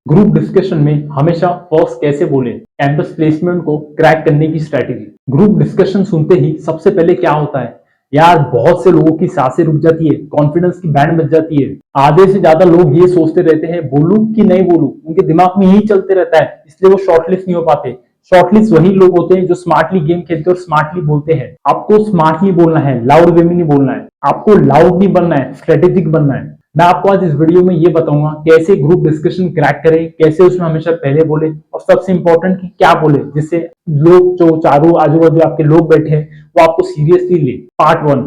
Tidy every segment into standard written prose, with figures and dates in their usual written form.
Group discussion में हमेशा first कैसे बोले, कैंपस प्लेसमेंट को क्रैक करने की स्ट्रैटेजी। ग्रुप डिस्कशन सुनते ही सबसे पहले क्या होता है यार, बहुत से लोगों की सांसें रुक जाती है, कॉन्फिडेंस की बैंड बज जाती है। आधे से ज्यादा लोग ये सोचते रहते हैं बोलूं कि नहीं बोलूं, उनके दिमाग में यही चलते रहता है, इसलिए वो शॉर्टलिस्ट नहीं हो पाते। शॉर्टलिस्ट वही लोग होते हैं जो स्मार्टली गेम खेलते हैं और स्मार्टली बोलते हैं। आपको स्मार्टली बोलना है, लाउड वे में नहीं बोलना है। आपको लाउड नहीं बनना है, स्ट्रेटेजिक बनना है। मैं आपको आज इस वीडियो में ये बताऊंगा कैसे ग्रुप डिस्कशन क्रैक करें, कैसे उसमें हमेशा पहले बोले, और सबसे इंपॉर्टेंट कि क्या बोले जिससे लोग जो चारों आजू बाजू आपके लोग बैठे हैं वो आपको सीरियसली ले। Part 1,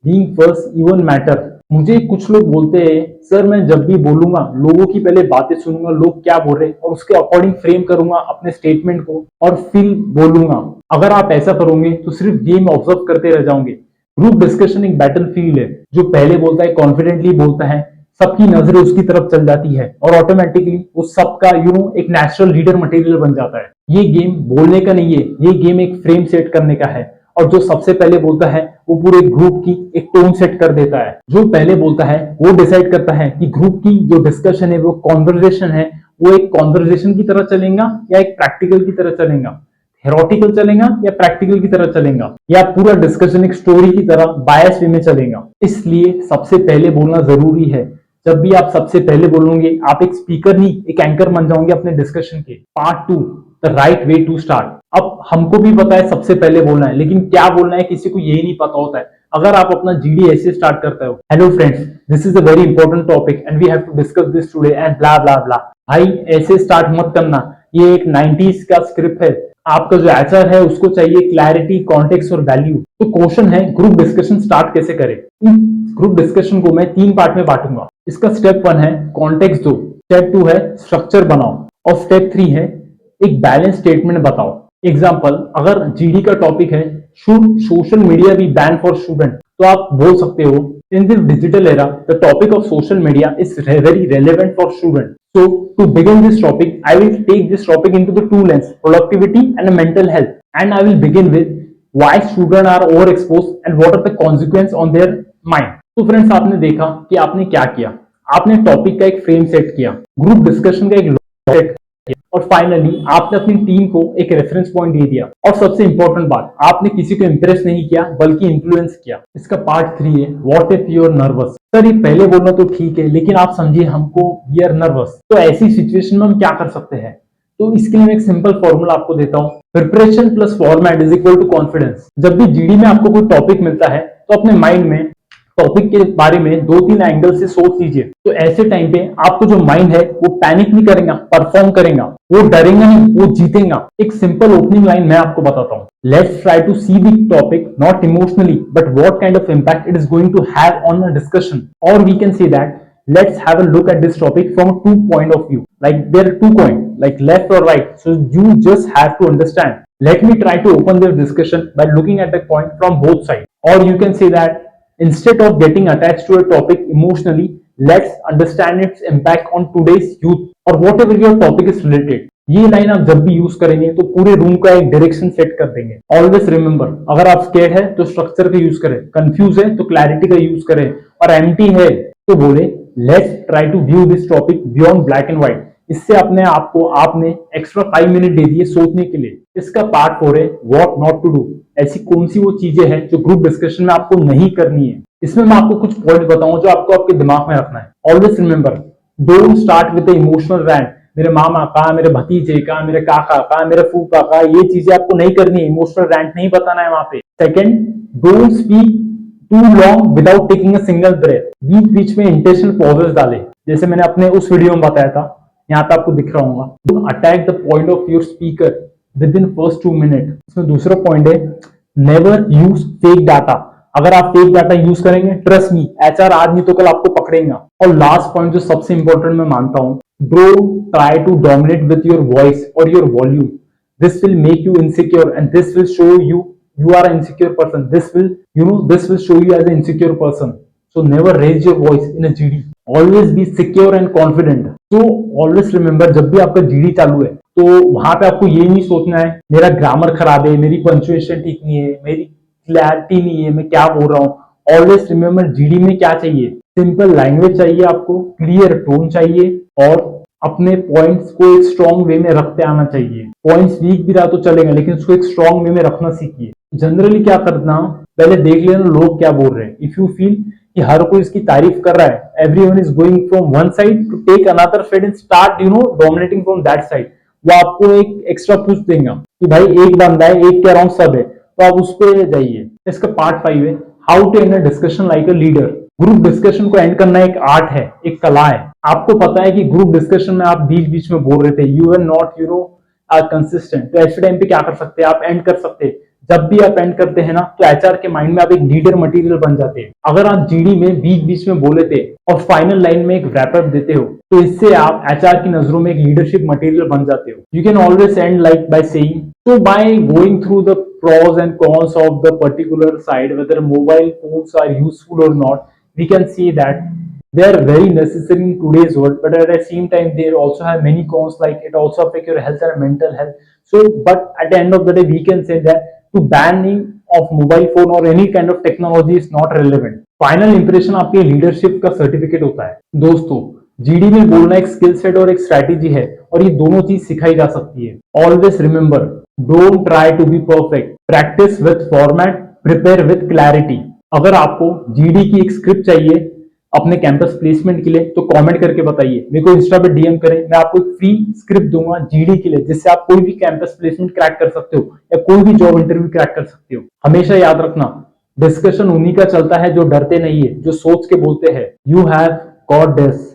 being first even matter. मुझे कुछ लोग बोलते हैं सर मैं जब भी बोलूंगा लोगों की पहले बातें सुनूंगा, लोग क्या बोल रहे हैं और उसके अकॉर्डिंग फ्रेम करूंगा अपने स्टेटमेंट को और फिर बोलूंगा। अगर आप ऐसा करोगे तो सिर्फ गेम ऑब्जर्व करते रह जाओगे। ग्रुप डिस्कशन एक बैटल फील्ड है। जो पहले बोलता है कॉन्फिडेंटली बोलता है, सबकी नजरें उसकी तरफ चल जाती है और ऑटोमेटिकली उस सबका एक नेचुरल लीडर मटेरियल बन जाता है। ये गेम बोलने का नहीं है, ये गेम एक फ्रेम सेट करने का है। और जो सबसे पहले बोलता है वो पूरे ग्रुप की एक टोन सेट कर देता है। जो पहले बोलता है वो डिसाइड करता है कि ग्रुप की जो डिस्कशन है, वो कॉन्वर्सेशन है, वो एक कॉन्वर्सेशन की तरह चलेगा या एक प्रैक्टिकल की तरह चलेगा, थ्योरेटिकल चलेगा या प्रैक्टिकल की तरह चलेगा, या पूरा डिस्कशन एक स्टोरी की तरह बायस वे में चलेगा। इसलिए सबसे पहले बोलना जरूरी है। जब भी आप सबसे पहले बोलोगे आप एक स्पीकर नहीं, एक एंकर बन जाओगे अपने डिस्कशन के। Part 2, the right way to start. अब हमको भी पता है सबसे पहले बोलना है, लेकिन क्या बोलना है किसी को यही नहीं पता होता है। अगर आप अपना जीडी ऐसे स्टार्ट करते हो, hello friends, this is a very important topic and we have to discuss this today and blah blah blah. भाई ऐसे स्टार्ट मत करना, ये एक 90s का स्क्रिप्ट है। आपका जो एचआर है उसको चाहिए क्लैरिटी, कॉन्टेक्स्ट और वैल्यू। तो क्वेश्चन है ग्रुप डिस्कशन स्टार्ट कैसे करें। ग्रुप डिस्कशन को मैं 3 पार्ट में बांटूंगा। इसका स्टेप 1 है कॉन्टेक्स्ट दो, स्टेप 2 है स्ट्रक्चर बनाओ, और स्टेप 3 है एक बैलेंस स्टेटमेंट बताओ। एग्जाम्पल, अगर जीडी का टॉपिक है should social media B ban for student, तो आप बोल सकते हो in this digital era the topic of social media is very relevant for student. So to begin this topic, I will take this topic into the 2 lens, productivity and mental health. And I will begin with why students are overexposed and what are the consequences on their mind. तो friends, आपने देखा कि आपने क्या किया। आपने topic का एक फ्रेम सेट किया, ग्रुप डिस्कशन का एक सेट किया, और फाइनली आपने अपनी टीम को एक रेफरेंस पॉइंट दे दिया। और सबसे इंपॉर्टेंट बात, आपने किसी को इंप्रेस नहीं किया बल्कि इन्फ्लुएंस किया। इसका पार्ट 3 है what if you are nervous. Sir ये पहले बोलना तो ठीक है, लेकिन आप समझिए हमको वी आर नर्वस, तो ऐसी सिचुएशन में हम क्या कर सकते हैं। तो इसके लिए मैं एक सिंपल फॉर्मूला आपको देता हूँ, preparation plus format is equal to confidence. जब भी जीडी में आपको कोई टॉपिक मिलता है तो अपने माइंड में टॉपिक के बारे में 2-3 एंगल से सोच लीजिए। तो ऐसे टाइम पे आपको जो माइंड है वो पैनिक नहीं करेगा, परफॉर्म करेगा, वो डरेगा नहीं, वो जीतेगा। एक सिंपल ओपनिंग लाइन मैं आपको बताता हूँ, let's try to see the topic not emotionally but what kind of impact it is going to have on a discussion. और we can say that let's have a look at this topic from 2 point of view, like there are 2 coin, like left or right, so you just have to understand. Let me try to open this discussion by looking at the point from both sides. Or you can say that instead of getting attached to a topic emotionally, let's understand its impact on today's youth or whatever your topic is related. ये line आप जब भी use करेंगे तो पूरे room का एक direction set कर देंगे। ऑलवेज रिमेंबर, अगर आप स्केर्ड है तो स्ट्रक्चर का यूज करें, कंफ्यूज है तो क्लैरिटी का यूज करें, और एम्प्टी है तो बोले let's try to view this topic beyond black and white. इससे अपने आप को आपने एक्स्ट्रा 5 मिनट दे दिए सोचने के लिए। इसका पार्ट 4 है व्हाट नॉट टू डू। ऐसी कौन सी वो चीजें हैं जो ग्रुप डिस्कशन में आपको नहीं करनी है। इसमें मैं आपको कुछ पॉइंट बताऊंगा जो आपको आपके दिमाग में रखना है। Always remember, don't start with emotional rant. मेरे मामा का, मेरे भतीजे का, मेरे काका का, मेरे फूफा का, ये चीजें आपको नहीं करनी है। इमोशनल रैंट नहीं बताना है वहां पे। Second, don't speak too long without taking a single breath. बीच बीच में इंटेंशनल पॉजेस डाले, जैसे मैंने अपने उस वीडियो में बताया था, यहाँ पे आपको दिख रहा होगा। Don't attack the point of your speaker with in first 2 minute. इसमें दूसरा पॉइंट है नेवर यूज फेक डाटा। अगर आप फेक डाटा यूज करेंगे, ट्रस्ट मी, एचआर आज नहीं तो कल आपको पकड़ेगा। और लास्ट पॉइंट जो सबसे इंपॉर्टेंट मैं मानता हूं, don't try to dominate with your voice और your volume. This will make you insecure and this will show you are an insecure person. This will show you as an insecure person. So never raise your voice in a GD. Always be secure and confident. So always remember, जब भी आपका GD चालू है तो वहां पे आपको ये नहीं सोचना है मेरा ग्रामर खराब है, मेरी पंचुएशन ठीक नहीं है, मेरी क्लैरिटी नहीं है, मैं क्या बोल रहा हूँ। ऑलवेज रिमेंबर, जीडी में क्या चाहिए, सिंपल लैंग्वेज चाहिए, आपको क्लियर टोन चाहिए, और अपने पॉइंट्स को एक स्ट्रॉन्ग वे में रखते आना चाहिए। पॉइंट्स वीक भी रहा तो चलेगा, लेकिन उसको एक स्ट्रॉन्ग वे में रखना सीखिए। जनरली क्या करना, पहले देख लेना लोग क्या बोल रहे हैं। इफ यू फील कि हर कोई इसकी तारीफ कर रहा है, everyone is going from one side to take another side and start dominating from that side, वो आपको एक एक्स्ट्रा पुश देगा कि भाई एक बंदा है, एक के अराउंड सब है, तो आप उस पर जाइए। इसका पार्ट 5 है, how to end a discussion like a leader. Group discussion को एंड करना एक आर्ट है, एक कला है। आपको पता है कि ग्रुप डिस्कशन में आप बीच बीच में बोल रहे थे, यू आर नॉट कंसिस्टेंट, तो ऐसे टाइम पे क्या कर सकते हैं आप, एंड कर सकते हैं। जब भी आप एंड करते हैं ना, तो एचआर के माइंड में आप एक लीडर मटेरियल बन जाते हैं। अगर आप जीडी में बीच बीच में बोले थे और फाइनल लाइन में एक रैपअप देते हो, तो इससे आप एचआर की नजरों में एक लीडरशिप मटेरियल बन जाते हो। You can always and like by saying, so by going through the pros and cons of the particular side, whether mobile phones are useful or not, we can see that they are very necessary in today's world, but at the same time they also have many cons, like it also affect your health and mental health. So but at the end of the day we can say that to banning of mobile phone or any kind of technology is not relevant. Final impression आपके leadership का certificate होता है। दोस्तों, GD में बोलना एक skill set और एक स्ट्रैटेजी है, और ये दोनों चीज सिखाई जा सकती है। Always remember, don't try to be perfect, practice with format, prepare with clarity. अगर आपको जीडी की एक स्क्रिप्ट चाहिए अपने कैंपस प्लेसमेंट के लिए, तो कमेंट करके बताइए, मेरे को इंस्टा पे डीएम करें, मैं आपको एक फ्री स्क्रिप्ट दूंगा जीडी के लिए, जिससे आप कोई भी कैंपस प्लेसमेंट क्रैक कर सकते हो या कोई भी जॉब इंटरव्यू क्रैक कर सकते हो। हमेशा याद रखना, डिस्कशन उन्हीं का चलता है जो डरते नहीं है, जो सोच के बोलते हैं। You have got this.